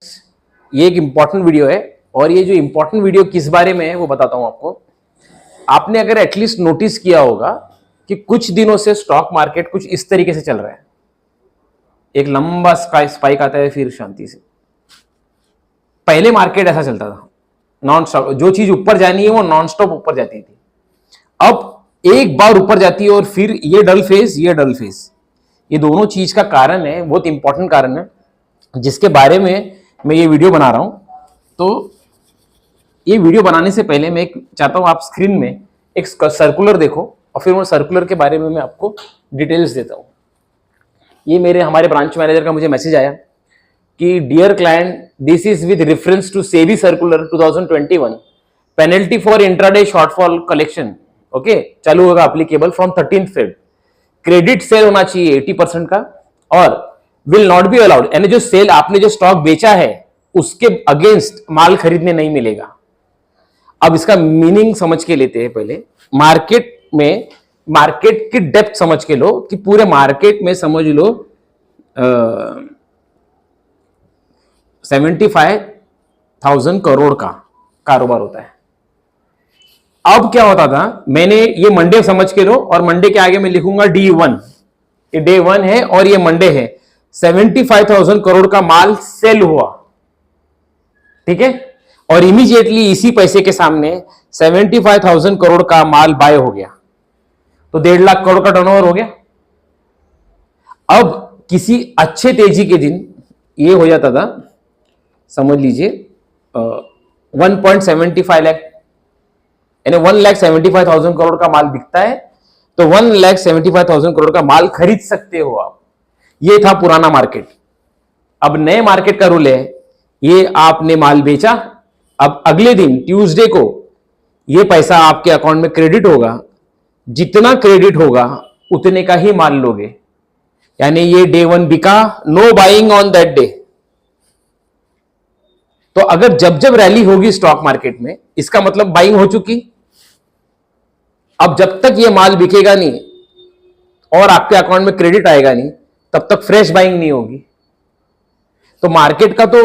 ये एक important video है और ये जो इंपॉर्टेंट वीडियो किस बारे में है वो बताता हूं आपको। आपने अगर एटलीस्ट नोटिस किया होगा कि कुछ दिनों से स्टॉक मार्केट कुछ इस तरीके से चल रहा है, एक लंबा स्पाइक आता है फिर शांति से। पहले मार्केट ऐसा चलता था, नॉन स्टॉप, जो चीज ऊपर जानी है वो नॉन स्टॉप ऊपर जाती थी। अब एक बार ऊपर जाती है और फिर ये डल फेज, ये डल फेज, ये दोनों चीज का कारण है, बहुत इंपॉर्टेंट कारण है जिसके बारे में मैं ये वीडियो बना रहा हूं। तो ये वीडियो बनाने से पहले मैं चाहता हूं आप स्क्रीन में एक सर्कुलर देखो और फिर वो सर्कुलर के बारे में मैं आपको डिटेल्स देता हूं। ये हमारे ब्रांच मैनेजर का मुझे मैसेज आया कि dear client, this is with reference to SEBI circular 2021, penalty for intraday shortfall collection. Okay, चालू होगा applicable from 13 Feb. Credit sale होना चाहिए 80% का और विल नॉट बी अलाउड, यानी जो सेल आपने जो स्टॉक बेचा है उसके अगेंस्ट माल खरीदने नहीं मिलेगा। अब इसका मीनिंग समझ के लेते हैं पहले। मार्केट की डेप्थ समझ के लो कि पूरे मार्केट में समझ लो 75,000 करोड़ का कारोबार होता है। अब क्या होता था, मैंने ये मंडे समझ के लो और मंडे के आगे मैं लिखूंगा D1, ये डे 1 है और ये मंडे है। 75,000 करोड़ का माल सेल हुआ, ठीक है, और इमीडिएटली इसी पैसे के सामने 75,000 करोड़ का माल बाय हो गया, तो 1.5 लाख करोड़ का टर्नओवर हो गया। अब किसी अच्छे तेजी के दिन ये हो जाता था, समझ लीजिए 1.75 लाख, यानी 1,75,000 करोड़ का माल बिकता है तो 1,75,000 करोड़ का माल खरीद सकते हो आप। ये था पुराना मार्केट। अब नए मार्केट का रूल है, ये आपने माल बेचा, अब अगले दिन ट्यूसडे को ये पैसा आपके अकाउंट में क्रेडिट होगा, जितना क्रेडिट होगा उतने का ही माल लोगे, यानी ये डे 1 बिका, know buying on that day. तो अगर जब जब रैली होगी स्टॉक मार्केट में, इसका मतलब बाइंग हो चुकी। अब जब तक ये माल बिकेगा नहीं और आपके अकाउंट में क्रेडिट आएगा नहीं, तब तक फ्रेश बाइंग नहीं होगी। तो मार्केट का तो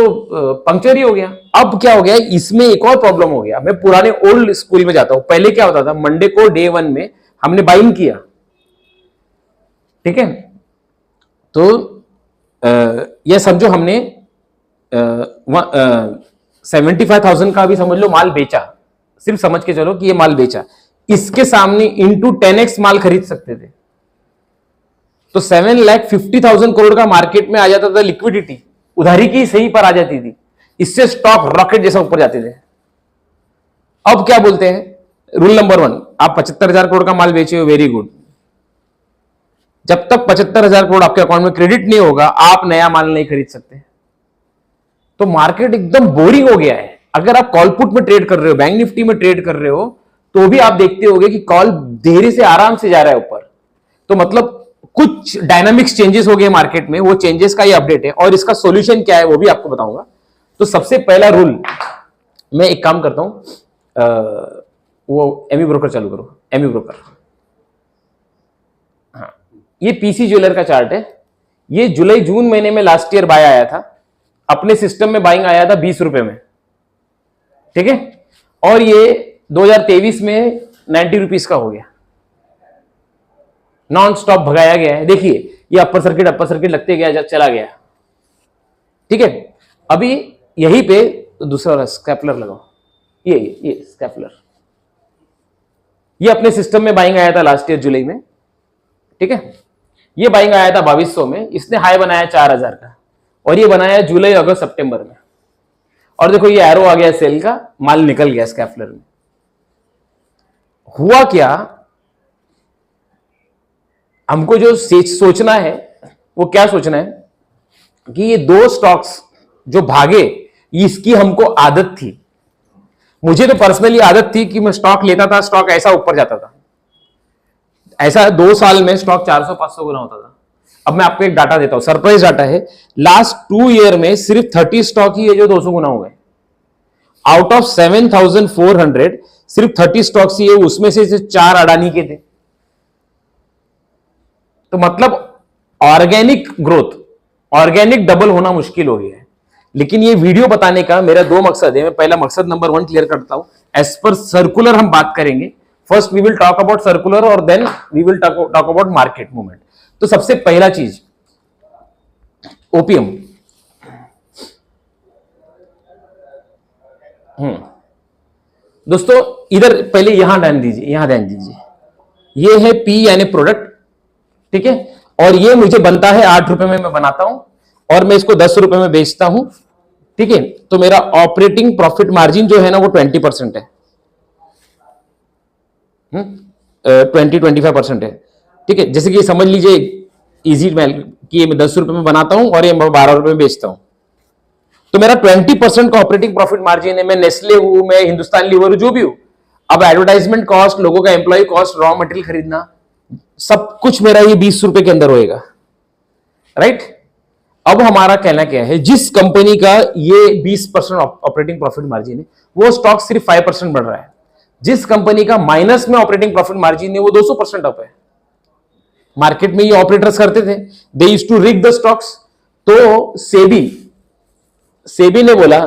पंक्चर ही हो गया। अब क्या हो गया, इसमें एक और प्रॉब्लम हो गया। मैं पुराने ओल्ड स्कूल में जाता हूं। पहले क्या होता था, मंडे को डे 1 में हमने बाइंग किया, ठीक है, तो यह समझो हमने 75,000 का भी समझ लो माल बेचा, सिर्फ समझ के चलो कि ये माल बेचा, इसके सामने इंटू 10x माल खरीद सकते थे, तो 7,50,000 करोड़ का मार्केट में आ जाता था लिक्विडिटी, उधारी की सही पर आ जाती थी। इससे स्टॉक रॉकेट जैसा ऊपर जाते थे। अब क्या बोलते हैं, रूल नंबर 1, आप 75,000 करोड़ का माल बेचे हो, वेरी गुड। जब तक 75,000 करोड़ आपके अकाउंट में क्रेडिट नहीं होगा, आप नया माल नहीं खरीद सकते। तो मार्केट एकदम बोरिंग हो गया है। अगर आप कॉल पुट में ट्रेड कर रहे हो, बैंक निफ्टी में ट्रेड कर रहे हो, तो भी आप देखते होगे कि कॉल धीरे से आराम से जा रहा है ऊपर। तो मतलब कुछ डायनामिक्स चेंजेस हो गए मार्केट में, वो चेंजेस का ये अपडेट है और इसका सॉल्यूशन क्या है वो भी आपको बताऊंगा। तो सबसे पहला रूल, मैं एक काम करता हूं, वो एमी ब्रोकर चालू करो, एमी ब्रोकर। हाँ, ये पीसी ज्वेलर का चार्ट है। ये जुलाई जून महीने में लास्ट ईयर बाय आया था, अपने सिस्टम में बाइंग आया था 20 रुपए में, ठीक है, और ये 2023 में 90 रुपीज का हो गया, नॉन स्टॉप भगाया गया है। देखिए ये अपर सर्किट लगते गया, चला गया, ठीक है। अभी यहीं पे दूसरा स्कैपलर लगाओ, ये स्कैपलर, ये अपने सिस्टम में बाइंग आया था लास्ट ईयर जुलाई में, ठीक है। ये बाइंग आया था 2200 में, इसने हाई बनाया 4,000 का, और ये बनाया जुलाई अगस्त सितंबर में, और देखो ये एरो आ गया सेल का, माल निकल गया स्कैपलर में। हुआ क्या, हमको जो सोचना है वो क्या सोचना है कि ये दो स्टॉक्स जो भागे, इसकी हमको आदत थी। मुझे तो पर्सनली आदत थी कि मैं स्टॉक लेता था, स्टॉक ऐसा ऊपर जाता था, ऐसा 2 साल में स्टॉक 400-500 गुना होता था। अब मैं आपको एक डाटा देता हूं, सरप्राइज डाटा है। लास्ट 2 ईयर में सिर्फ 30 स्टॉक ही है जो 200 गुना हो गए। आउट ऑफ 7,400 सिर्फ 30 स्टॉक्स ही है, उसमें से 4 अडानी के थे। तो मतलब ऑर्गेनिक ग्रोथ, ऑर्गेनिक डबल होना मुश्किल हो गया है। लेकिन ये वीडियो बताने का मेरा दो मकसद है। मैं पहला मकसद नंबर 1 क्लियर करता हूं। एज पर सर्कुलर हम बात करेंगे। First we will talk about circular और then we will talk about market movement. तो सबसे पहला चीज ओपीएम। दोस्तों इधर पहले यहां ध्यान दीजिए, यहां ध्यान दीजिए। ये है पी यानी प्रोडक्ट, ठीक है, और ये मुझे बनता है 8 रुपए में मैं बनाता हूं और मैं इसको 10 रुपए में बेचता हूं, ठीक है। तो मेरा ऑपरेटिंग प्रॉफिट मार्जिन जो है ना वो 20% है, 20-25% है, ठीक है। जैसे कि समझ लीजिए इजी कि मैं 10 रुपए में बनाता हूं और ये 12 रुपए में बेचता हूं, तो मेरा 20% का ऑपरेटिंग प्रॉफिट मार्जिन है। मैं नेस्ले हूं, मैं हिंदुस्तान लीवर हूं, जो भी हूं। अब एडवर्टाइजमेंट कॉस्ट, लोगों का एम्प्लॉय कॉस्ट, रॉ मटेरियल खरीदना, सब कुछ मेरा ये 20 रुपए के अंदर होएगा, राइट। अब हमारा कहना क्या है, जिस कंपनी का ये 20% ऑपरेटिंग प्रॉफिट मार्जिन है वो स्टॉक सिर्फ 5% बढ़ रहा है। जिस कंपनी का माइनस में ऑपरेटिंग प्रॉफिट मार्जिन है वो 200% अप है। मार्केट में ये ऑपरेटर्स करते थे, they used to rig the stocks. तो सेबी ने बोला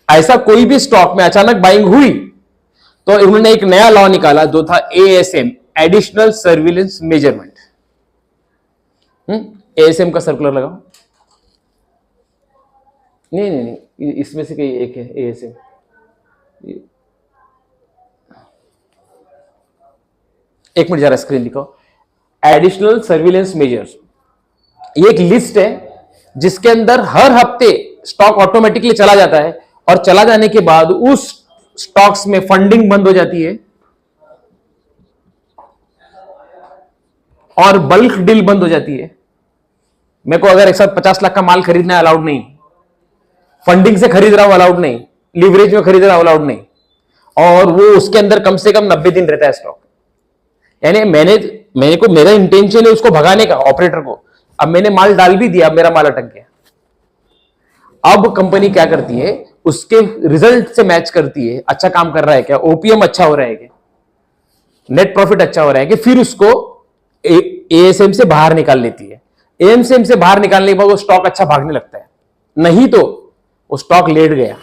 ऐसा कोई भी स्टॉक में अचानक बाइंग हुई तो उन्होंने एक नया लॉ निकाला जो था ASM, additional surveillance measurement. ASM का सर्कुलर लगाओ। नहीं, इसमें से कहीं एक है एएसएम। एक मिनट जरा स्क्रीन दिखाओ। एडिशनल सर्विलेंस मेजर्स, ये एक लिस्ट है जिसके अंदर हर हफ्ते स्टॉक ऑटोमेटिकली चला जाता है और चला जाने के बाद उस स्टॉक्स में फंडिंग बंद हो जाती है और बल्क डील बंद हो जाती है। मेरे को अगर एक साथ 50 लाख का माल खरीदना है अलाउड नहीं, फंडिंग से खरीद रहा हूं अलाउड नहीं, लीवरेज में खरीद रहा हूं अलाउड नहीं, और वो उसके अंदर कम से कम 90 दिन रहता है स्टॉक। यानी मेरे को मेरा इंटेंशन है उसको भगाने का, ऑपरेटर को। अब मैंने माल डाल भी दिया, अब मेरा माल अटक गया। अब कंपनी क्या करती है, उसके रिजल्ट से मैच करती है, अच्छा काम कर रहा है क्या, ओपीएम अच्छा हो रहा है क्या, नेट प्रॉफिट अच्छा हो रहा है कि, फिर उसको एएसएम से बाहर निकाल लेती है। एएसएम से बाहर निकालने के बाद वो स्टॉक अच्छा भागने लगता है, नहीं तो वो स्टॉक लेट गया।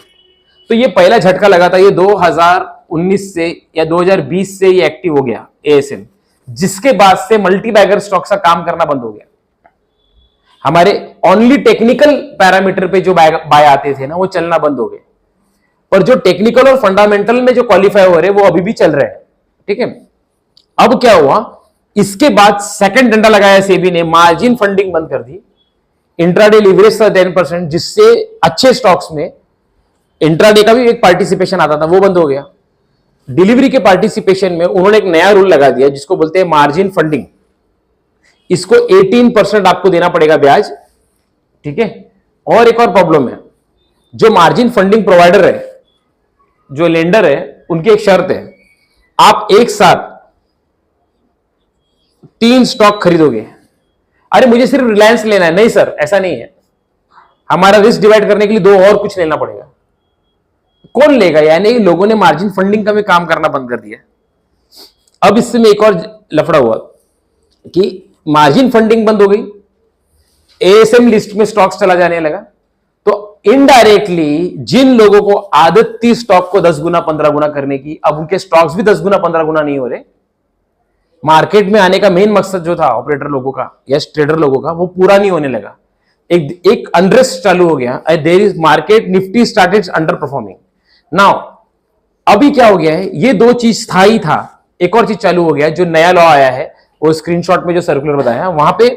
तो ये पहला झटका लगा था, ये 2019 से या 2020 से ये एक्टिव हो गया एएसएम, जिसके बाद से मल्टी बैगर स्टॉक्स का काम करना बंद हो गया। हमारे ओनली टेक्निकल पैरामीटर पे जो बाय आते थे ना वो चलना बंद हो गए, पर जो टेक्निकल और फंडामेंटल में जो क्वालिफाई हो रहे वो अभी भी चल रहे हैं, ठीक है। अब क्या हुआ, इसके बाद सेकंड डंडा लगाया सेबी ने, मार्जिन फंडिंग बंद कर दी। इंट्राडे लीवरेज था 10%, जिससे अच्छे स्टॉक्स में इंट्राडे का भी एक पार्टिसिपेशन आता था, वो बंद हो गया। डिलीवरी के पार्टिसिपेशन में उन्होंने एक नया रूल लगा दिया जिसको बोलते हैं मार्जिन फंडिंग। इसको 18% आपको देना पड़ेगा ब्याज, ठीक है। और एक और प्रॉब्लम है, जो मार्जिन फंडिंग प्रोवाइडर है, जो लेंडर है, उनकी एक शर्त है, आप एक साथ 3 स्टॉक खरीदोगे। अरे मुझे सिर्फ रिलायंस लेना है, नहीं सर ऐसा नहीं है, हमारा रिस्क डिवाइड करने के लिए 2 और कुछ लेना पड़ेगा। कौन लेगा, यानी लोगों ने मार्जिन फंडिंग का भी काम करना बंद कर दिया। अब इससे में एक और लफड़ा हुआ कि मार्जिन फंडिंग बंद हो गई, एएसएम लिस्ट में स्टॉक्स चला जाने लगा, तो इनडायरेक्टली जिन लोगों को आदत थी स्टॉक को 10 गुना 15 गुना करने की, अब उनके स्टॉक्स भी 10 गुना 15 गुना नहीं हो रहे। मार्केट में आने का मेन मकसद जो था ऑपरेटर लोगों का या ट्रेडर लोगों का, वो पूरा नहीं होने लगा। एक अनरेस्ट चालू हो गया, there is market Nifty started underperforming. Now अभी क्या हो गया है, ये 2 चीज था ही था, एक और चीज चालू हो गया जो नया लॉ आया है, वो स्क्रीनशॉट में जो सर्कुलर बताया वहां पे।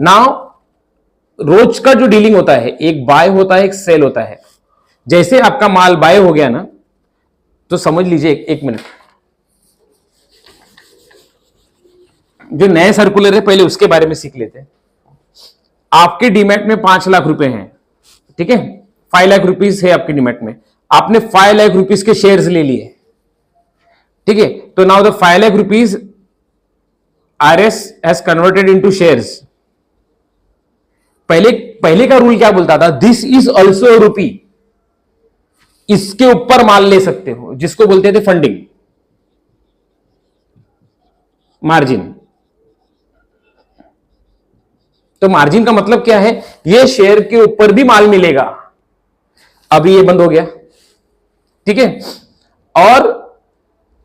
नाउ रोज का जो डीलिंग होता है, एक बाय होता है, एक सेल होता है। जैसे आपका माल बाय हो गया ना, तो समझ लीजिए, एक मिनट, जो नए सर्कुलर है पहले उसके बारे में सीख लेते हैं। आपके डीमैट में 5 लाख रुपए हैं, ठीक है, 5 लाख रुपीज है आपके डीमैट में, आपने 5 लाख रुपीज के शेयर्स ले लिए, ठीक है। तो now the 5 lakh rupees RS has converted into shares. पहले का रूल क्या बोलता था, दिस इज ऑल्सो रुपी, इसके ऊपर माल ले सकते हो, जिसको बोलते थे फंडिंग मार्जिन। तो मार्जिन का मतलब क्या है, ये शेयर के ऊपर भी माल मिलेगा। अभी ये बंद हो गया, ठीक है। और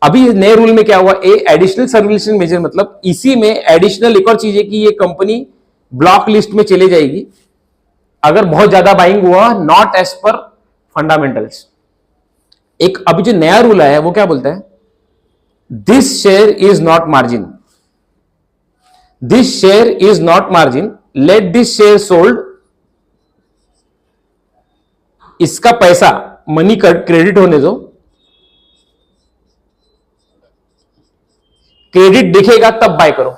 अभी नए रूल में क्या हुआ, ए एडिशनल सर्विलेशन मेजर, मतलब इसी में एडिशनल एक और चीज है कि ये कंपनी ब्लॉक लिस्ट में चले जाएगी अगर बहुत ज्यादा बाइंग हुआ, नॉट एज पर फंडामेंटल्स। एक अभी जो नया रूल आया है वो क्या बोलता है, this share is not margin, this share is not margin, let this share sold, इसका पैसा मनी क्रेडिट होने दो, क्रेडिट दिखेगा तब बाय करो।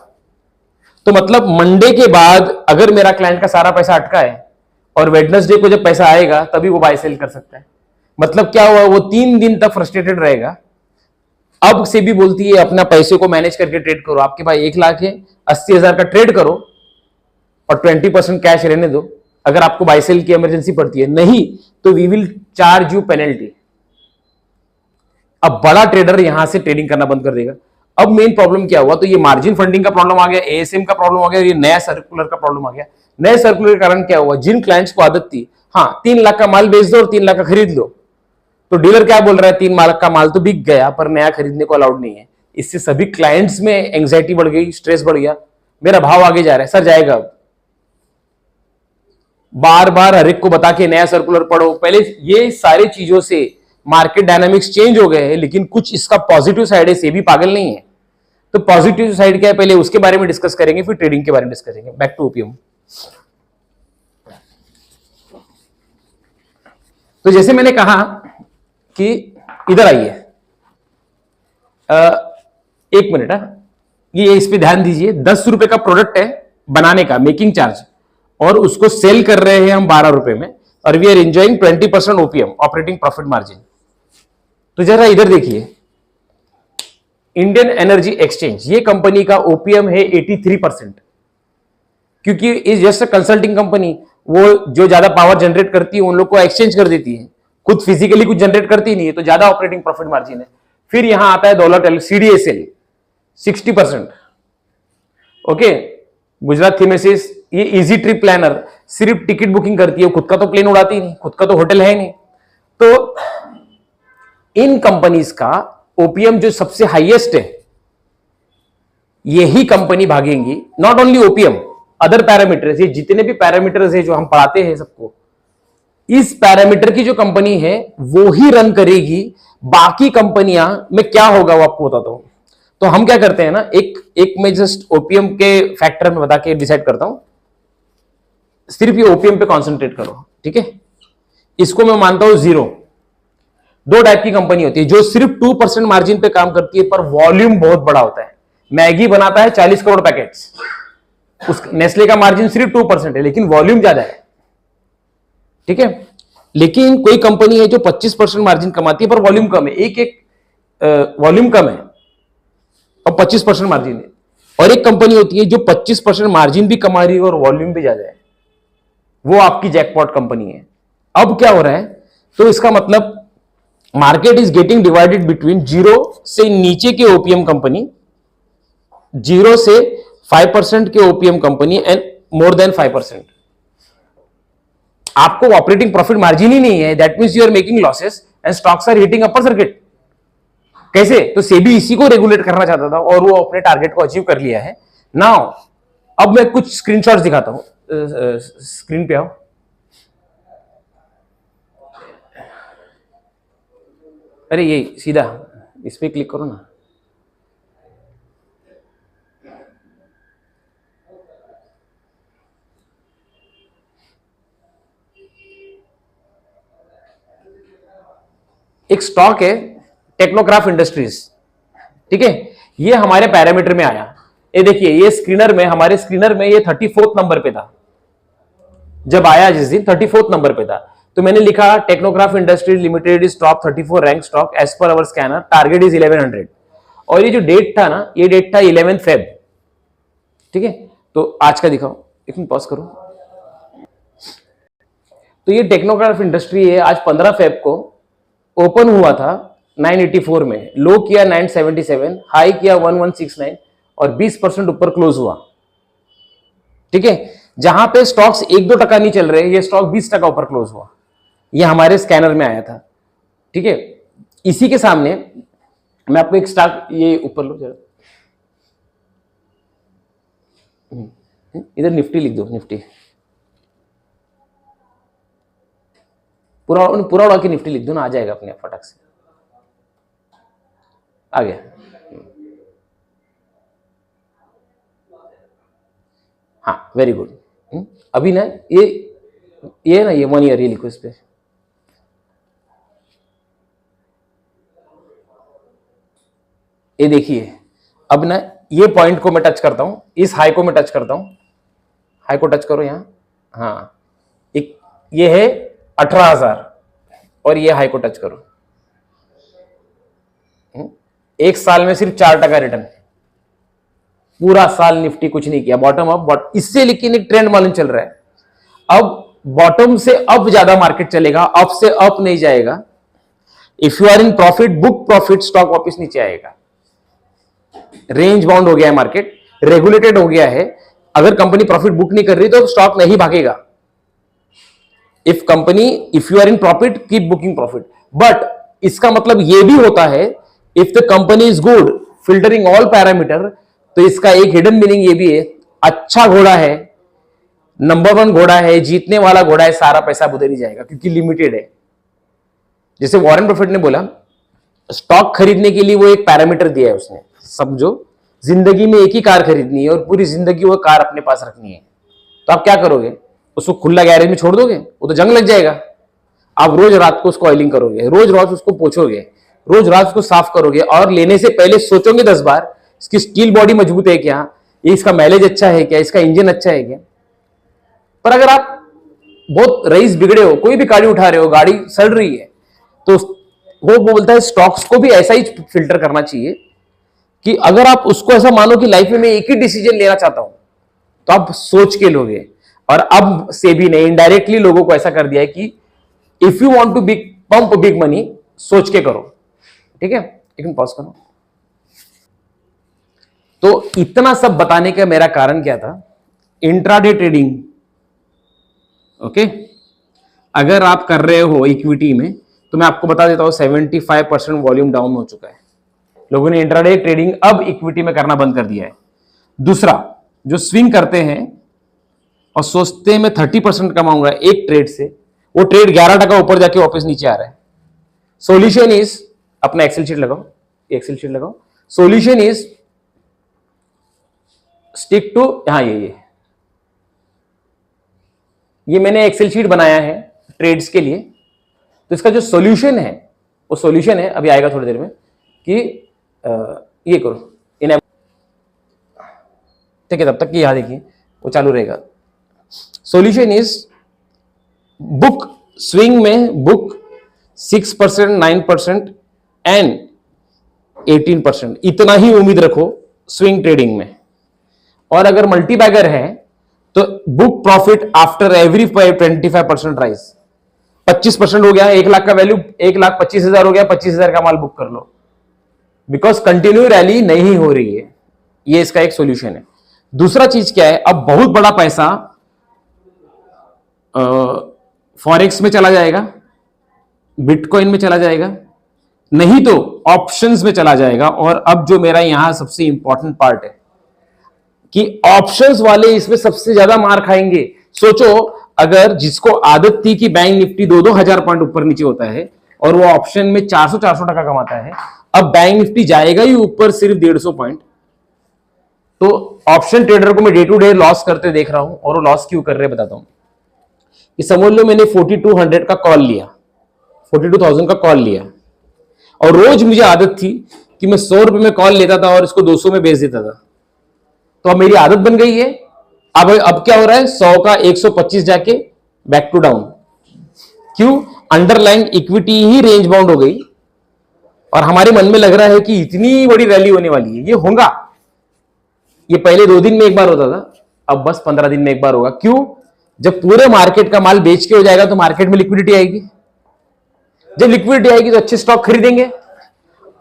तो मतलब मंडे के बाद अगर मेरा क्लाइंट का सारा पैसा अटका है और वेडनेसडे को जब पैसा आएगा तभी वो बाय सेल कर सकता है। मतलब क्या हुआ, वो 3 दिन तक फ्रस्ट्रेटेड रहेगा। अब से भी बोलती है अपना पैसे को मैनेज करके ट्रेड करो, आपके पास 1 लाख है, 80,000 का ट्रेड करो और 20% कैश रहने दो। अगर आपको बाय सेल की इमरजेंसी पड़ती है, नहीं तो we will charge you penalty. अब बड़ा ट्रेडर यहां से ट्रेडिंग करना बंद कर देगा। अब मेन प्रॉब्लम क्या हुआ, तो ये मार्जिन फंडिंग का प्रॉब्लम आ गया, एएसएम का प्रॉब्लम आ गया, और ये नया सर्कुलर का प्रॉब्लम आ गया। नए सर्कुलर के कारण क्या हुआ, जिन क्लाइंट्स को आदत थी हाँ 3 लाख का माल बेच दो और 3 लाख का खरीद लो, तो डीलर क्या बोल रहा है, 3 लाख का माल तो बिक गया पर नया खरीदने को अलाउड नहीं है। इससे सभी क्लाइंट्स में एंग्जाइटी बढ़ गई, स्ट्रेस बढ़ गया, मेरा भाव आगे जा रहा है, सर जाएगा। अब बार बार हर एक को बता के नया सर्कुलर पढ़ो। पहले ये सारी चीजों से मार्केट डायनामिक्स चेंज हो गए हैं, लेकिन कुछ इसका पॉजिटिव साइड है, ये भी पागल नहीं है। तो पॉजिटिव साइड क्या है, पहले उसके बारे में डिस्कस करेंगे, फिर ट्रेडिंग के बारे में डिस्कस करेंगे। Back to OPM. तो जैसे मैंने कहा कि इधर आइए, 1 मिनट, ये इस पे ध्यान दीजिए। 10 रुपए का प्रोडक्ट है बनाने का, मेकिंग चार्ज, और उसको सेल कर रहे हैं हम 12 रुपए में, और we are enjoying 20% OPM, operating profit margin. तो जरा इधर देखिए, इंडियन एनर्जी एक्सचेंज, ये कंपनी का ओपीएम है 83%, क्योंकि is just a consulting company. वो जो ज्यादा पावर जनरेट करती है उन लोग को एक्सचेंज कर देती है, खुद फिजिकली कुछ जनरेट करती नहीं है, तो ज्यादा ऑपरेटिंग प्रॉफिट मार्जिन है। फिर यहां आता है डॉलर सीडीएसएल 60%, ओके। गुजरात थीमेसिस, ये इजी ट्रिप प्लानर, सिर्फ टिकट बुकिंग करती है, खुद का तो प्लेन उड़ाती नहीं, खुद का तो होटल है नहीं। तो इन कंपनीज का ओपीएम जो सबसे हाईएस्ट है, यही कंपनी भागेंगी। Not only OPM, other parameters, ये जितने भी पैरामीटर्स है जो हम पढ़ाते हैं सबको, इस पैरामीटर की जो कंपनी है वो ही रन करेगी। बाकी कंपनियां में क्या होगा वो आपको बताता हूं। तो हम क्या करते हैं ना, एक मैं जस्ट ओपीएम के फैक्टर में बता के डिसाइड करता हूं, सिर्फ ये ओपीएम पे कॉन्सेंट्रेट करो, ठीक है। इसको मैं मानता हूं 0। 2 टाइप की कंपनी होती है, जो सिर्फ 2% मार्जिन पे काम करती है पर वॉल्यूम बहुत बड़ा होता है। मैगी बनाता है 40 करोड़ पैकेट्स, उस नेस्ले का मार्जिन सिर्फ 2% है लेकिन वॉल्यूम ज्यादा है, ठीक है। लेकिन कोई कंपनी है जो 25% मार्जिन कमाती है पर वॉल्यूम कम है, एक वॉल्यूम कम है और 25% मार्जिन है। और एक कंपनी होती है जो 25% मार्जिन भी कमा रही है और वॉल्यूम भी ज्यादा है, वो आपकी जैकपॉट कंपनी है। अब क्या हो रहा है, तो इसका मतलब market is getting divided between 0 से नीचे के ओपीएम कंपनी, 0 से 5% के OPM company and more than 5%। आपको ऑपरेटिंग प्रॉफिट मार्जिन ही नहीं है, that means you are making losses and stocks are hitting upper circuit. कैसे, तो सेबी इसी को रेगुलेट करना चाहता था और वो अपने टारगेट को अचीव कर लिया है। नाउ अब मैं कुछ स्क्रीनशॉट्स दिखाता हूं, स्क्रीन पे आओ। अरे ये सीधा इस पे क्लिक करो ना। एक स्टॉक है टेक्नोक्राफ्ट इंडस्ट्रीज, ठीक है। ये हमारे पैरामीटर में आया, ये देखिए, ये स्क्रीनर में, हमारे स्क्रीनर में ये 34th नंबर पे था जब आया, जिस दिन 34th नंबर पे था। तो मैंने लिखा Technocraft Industries Limited is top 34 rank stock as per our scanner, target is 1100। और ये जो डेट था ना, ये डेट था 11 फेब, ठीक है। तो आज का दिखाओ, एक मिनट पॉज करो। तो ये टेक्नोक्राफ्ट इंडस्ट्री है, आज 15 फेब को ओपन हुआ था 984 में, लो किया 977, हाई किया 1169 और 20% ऊपर क्लोज हुआ, ठीक है। जहां पे स्टॉक्स 1-2% नहीं चल रहे, ये स्टॉक 20% ऊपर क्लोज हुआ, ये हमारे स्कैनर में आया था। ठीक है, इसी के सामने मैं आपको एक स्टॉक, ये ऊपर लो जरा, इधर निफ्टी लिख दो, निफ्टी पूरा पूरा उड़ा के निफ्टी लिख दो ना, आ जाएगा अपने फटक से, आ गया। हाँ वेरी गुड। अभी ना ये ना, ये 1 ईयर ये लिखो इस पे, ये देखिए। अब ना ये पॉइंट को मैं टच करता हूं, इस हाई को मैं टच करता हूं, हाई को टच करो यहां, हाँ एक ये है 18,000 और ये हाई को टच करो, एक साल में सिर्फ 4% रिटर्न, पूरा साल निफ्टी कुछ नहीं किया, बॉटम अप बॉटम, इससे लेकिन एक ट्रेंड मालूम चल रहा है। अब बॉटम से अप ज्यादा मार्केट चलेगा, अप से अप नहीं जाएगा। If you are in profit, book profit, stock वापस नीचे आएगा। रेंज बाउंड हो गया है मार्केट, रेगुलेटेड हो गया है। अगर कंपनी प्रॉफिट बुक नहीं कर रही तो स्टॉक नहीं भागेगा। If you are in profit, keep booking profit. But इसका मतलब यह भी होता है, if the company is good, filtering all parameter, तो इसका एक हिडन मीनिंग ये भी है, अच्छा घोड़ा है, नंबर 1 घोड़ा है, जीतने वाला घोड़ा है, सारा पैसा उधर ही जाएगा क्योंकि लिमिटेड है। जैसे वॉरेन बफेट ने बोला, स्टॉक खरीदने के लिए वो एक पैरामीटर दिया है उसने, समझो जिंदगी में एक ही कार खरीदनी है और पूरी जिंदगी वो कार अपने पास रखनी है, तो आप क्या करोगे? उसको खुला गैरेज में छोड़ दोगे? वो तो जंग लग जाएगा। आप रोज रात को उसको ऑयलिंग करोगे, रोज रोज उसको पोछोगे, रोज रात उसको साफ करोगे और लेने से पहले सोचोगे 10 बार इसकी स्टील बॉडी मजबूत है क्या, ये इसका माइलेज अच्छा है क्या, इसका इंजन अच्छा है क्या। पर अगर आप बहुत रईस बिगड़े हो, कोई भी गाड़ी उठा रहे हो, गाड़ी सड़ रही है, तो वो बोलता है स्टॉक्स को भी ऐसा ही फिल्टर करना चाहिए कि अगर आप उसको ऐसा मानो कि लाइफ में मैं एक ही डिसीजन लेना चाहता हूं, तो आप सोच के लोगे। और अब सेबी ने इनडायरेक्टली लोगों को ऐसा कर दिया है कि if you want to pump big money, सोच के करो। ठीक है, एक मिनट पॉज करो। तो इतना सब बताने का मेरा कारण क्या था? Intraday trading. ओके, अगर आप कर रहे हो इक्विटी में, तो मैं आपको बता देता हूं 75% वॉल्यूम डाउन हो चुका है। लोगों ने इंट्राडे ट्रेडिंग अब इक्विटी में करना बंद कर दिया है। दूसरा, जो स्विंग करते हैं और सोचते हैं मैं 30% कमाऊंगा एक ट्रेड से, वो ट्रेड 11% ऊपर जाके वापस नीचे आ रहा है। सॉल्यूशन इज, अपना एक्सेल शीट लगाओ, एक्सेल शीट लगाओ। सॉल्यूशन इज स्टिक टू, हाँ ये मैंने एक्सेल शीट बनाया है ट्रेड्स के लिए। तो इसका जो सॉल्यूशन है, वो सॉल्यूशन है, अभी आएगा थोड़ी देर में, कि ये करो इन, ठीक है, तब तक की याद देखिए, वो चालू रहेगा। सॉल्यूशन इज बुक, स्विंग में बुक 6%, 9% एंड 18%, इतना ही उम्मीद रखो स्विंग ट्रेडिंग में। और अगर मल्टीबैगर है तो book profit after every 25% rise. 25% हो गया, 1 लाख का वैल्यू 1,25,000 हो गया, 25,000 का माल बुक कर लो, बिकॉज कंटिन्यू रैली नहीं हो रही है। ये इसका एक सॉल्यूशन है। दूसरा चीज क्या है, अब बहुत बड़ा पैसा फॉरेक्स में चला जाएगा, बिटकॉइन में चला जाएगा, नहीं तो ऑप्शंस में चला जाएगा। और अब जो मेरा यहां सबसे इंपॉर्टेंट पार्ट है कि ऑप्शंस वाले इसमें सबसे ज्यादा मार खाएंगे। सोचो, अगर जिसको आदत थी कि बैंक निफ्टी 2-2 हजार पॉइंट ऊपर नीचे होता है और वो ऑप्शन में 400-400% कमाता है, अब बैंक निफ्टी जाएगा ही ऊपर सिर्फ 150 पॉइंट। तो ऑप्शन ट्रेडर को मैं डे टू डे लॉस करते देख रहा हूं, और वो लॉस क्यों कर रहे हैं बताता हूं। कि समझ लो मैंने 4200 का कॉल लिया, 42,000 का कॉल लिया, और रोज मुझे आदत थी कि मैं 100 रुपए में कॉल लेता था और इसको 200 में बेच देता था। तो अब मेरी आदत बन गई है। अब क्या हो रहा है, 100 का 125 जाके बैक टू डाउन। क्यों? अंडरलाइन इक्विटी ही रेंज बाउंड हो गई और हमारे मन में लग रहा है कि इतनी बड़ी रैली होने वाली है, ये होगा। ये पहले 2 दिन में एक बार होता था, अब बस 15 दिन में एक बार होगा। क्यों? जब पूरे मार्केट का माल बेच के हो जाएगा तो मार्केट में लिक्विडिटी आएगी। जब लिक्विडिटी आएगी तो अच्छे स्टॉक खरीदेंगे।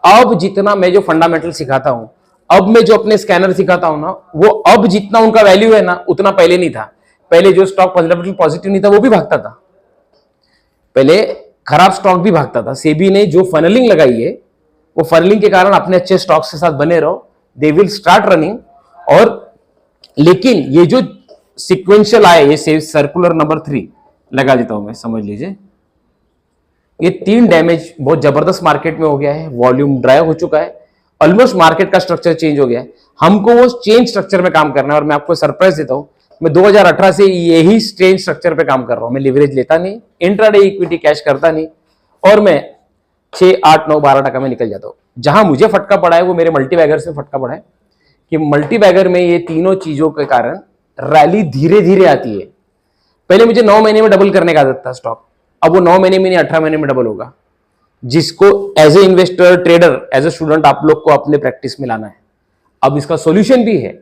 अब जितना मैं जो फंडामेंटल सिखाता हूं, अब मैं जो अपने स्कैनर सिखाता हूं ना, वो अब जितना उनका वैल्यू है ना, उतना पहले नहीं था। पहले जो स्टॉक फंडामेंटल पॉजिटिव नहीं था वो भी भागता था, पहले खराब स्टॉक भी भागता था। सेबी ने जो फनलिंग लगाई है, वो फनलिंग के कारण अपने अच्छे स्टॉक्स के साथ बने रहो, दे विल स्टार्ट रनिंग। और लेकिन ये जो सिक्वेंशियल आए, ये सर्कुलर नंबर 3 लगा देता हूं मैं, समझ लीजिए, ये 3 डैमेज बहुत जबरदस्त मार्केट में हो गया है। वॉल्यूम ड्राइव हो चुका है, ऑलमोस्ट मार्केट का स्ट्रक्चर चेंज हो गया है। हमको वो चेंज स्ट्रक्चर में काम करना है। और मैं आपको सरप्राइज देता हूं, मैं 2018 से यही चेंज स्ट्रक्चर पे काम कर रहा हूं। मैं लिवरेज लेता नहीं, इंट्राडे इक्विटी कैश करता नहीं, और मैं 6, 8, 9, 12 टका में निकल जाता हूं। जहां मुझे फटका पड़ा है वो मेरे मल्टीबैगर से फटका पड़ा है कि मल्टीबैगर में ये तीनों चीजों के कारण रैली धीरे धीरे आती है। पहले मुझे 9 महीने में डबल करने का आदत था स्टॉक, अब वो 9 महीने में नहीं 18 महीने में डबल होगा, जिसको as a investor, trader, as a student आप लोग को अपने प्रैक्टिस में लाना है। अब इसका सॉल्यूशन भी है,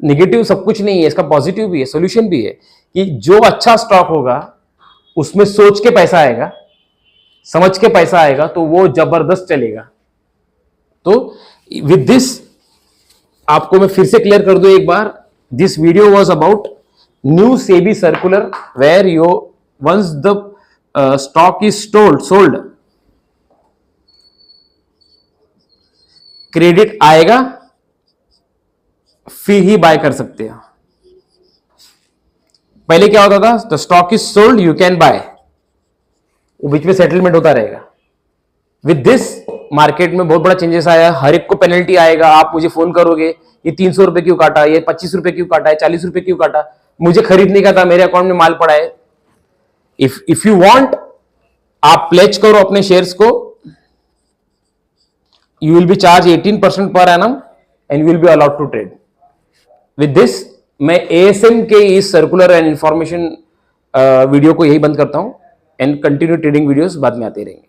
निगेटिव सब कुछ नहीं है, इसका पॉजिटिव भी है, सॉल्यूशन भी है कि जो अच्छा स्टॉक होगा उसमें सोच के पैसा आएगा, समझ के पैसा आएगा, तो वो जबरदस्त चलेगा। तो विद दिस आपको मैं फिर से क्लियर कर दूं एक बार, this video was about new SEBI circular where you once the stock is sold, credit आएगा फिर ही बाय कर सकते हैं। पहले क्या होता था, the stock is sold you can buy, वो बीच में सेटलमेंट होता रहेगा। विद दिस मार्केट में बहुत बड़ा चेंजेस आया, हर एक को पेनल्टी आएगा। आप मुझे फोन करोगे, ये 300 रुपए क्यों काटा, ये 25 रुपए क्यों काटा है, 40 रुपए क्यों काटा, मुझे खरीदने का था, मेरे अकाउंट में माल पड़ा है। इफ यू वांट, आप प्लेज करो अपने शेयर्स को, you will B charge 18% per annum and you will be allowed to trade. With this मैं एएसएम के इस सर्कुलर एंड इंफॉर्मेशन वीडियो को यही बंद करता हूं, एंड कंटिन्यू ट्रेडिंग वीडियोस बाद में आते रहेंगे।